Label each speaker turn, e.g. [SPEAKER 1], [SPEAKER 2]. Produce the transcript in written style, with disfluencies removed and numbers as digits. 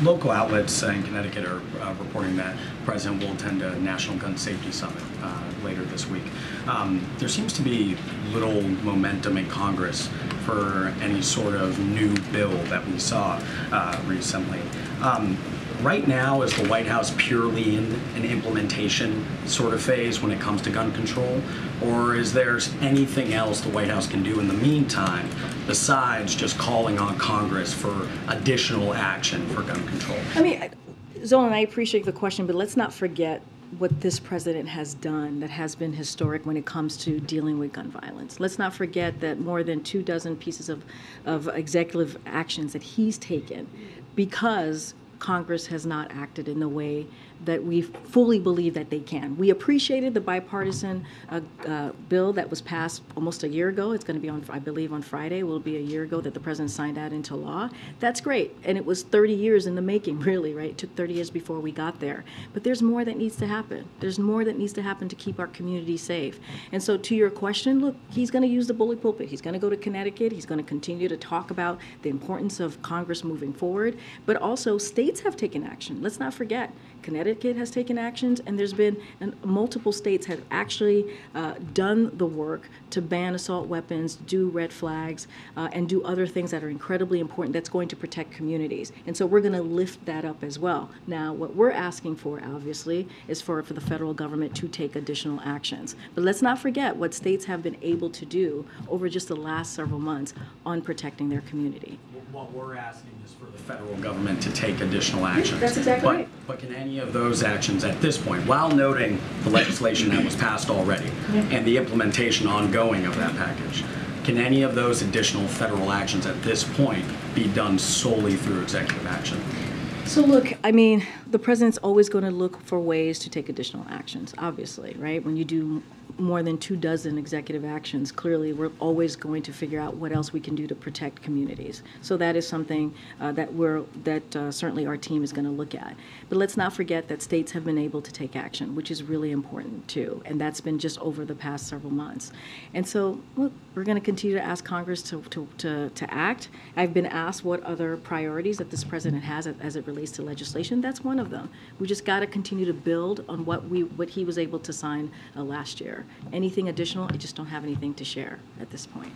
[SPEAKER 1] Local outlets in Connecticut are reporting that the president will attend a National Gun Safety Summit later this week. There seems to be little momentum in Congress for any sort of new bill that we saw recently. Right now, is the White House purely in an implementation sort of phase when it comes to gun control? Or is there anything else the White House can do in the meantime besides just calling on Congress for additional action for gun control?
[SPEAKER 2] I mean, Zolan, I appreciate the question, but let's not forget what this president has done that has been historic when it comes to dealing with gun violence. Let's not forget that more than 24 pieces of executive actions that he's taken because Congress has not acted in the way that we fully believe that they can. We appreciated the bipartisan bill that was passed almost a year ago. It's going to be on, I believe, on Friday. Will be a year ago that the president signed that into law. That's great, and it was 30 years in the making, really, right? It took 30 years before we got there. But there's more that needs to happen. There's more that needs to happen to keep our community safe. And so, to your question, look, he's going to use the bully pulpit. He's going to go to Connecticut. He's going to continue to talk about the importance of Congress moving forward. But also, states have taken action. Let's not forget, Connecticut has taken actions, and there's been multiple states have actually done the work to ban assault weapons, do red flags, and do other things that are incredibly important that's going to protect communities. And so we're going to lift that up as well. Now, what we're asking for, obviously, is for the federal government to take additional actions. But let's not forget what states have been able to do over just the last several months on protecting their community.
[SPEAKER 1] What we're asking is for the federal government to take additional actions.
[SPEAKER 2] That's exactly right.
[SPEAKER 1] But can any of those actions at this point, while noting the legislation that was passed already and the implementation ongoing of that package, can any of those additional federal actions at this point be done solely through executive action?
[SPEAKER 2] So look, I mean, the president's always going to look for ways to take additional actions, obviously, right? When you do more than 24 executive actions, clearly we're always going to figure out what else we can do to protect communities. So that is something that certainly our team is going to look at. But let's not forget that states have been able to take action, which is really important too, and that's been just over the past several months. And so, look, we're going to continue to ask Congress to act. I've been asked what other priorities that this president has as it relates to legislation. That's one of them. We just got to continue to build on what he was able to sign last year. Anything additional, I just don't have anything to share at this point.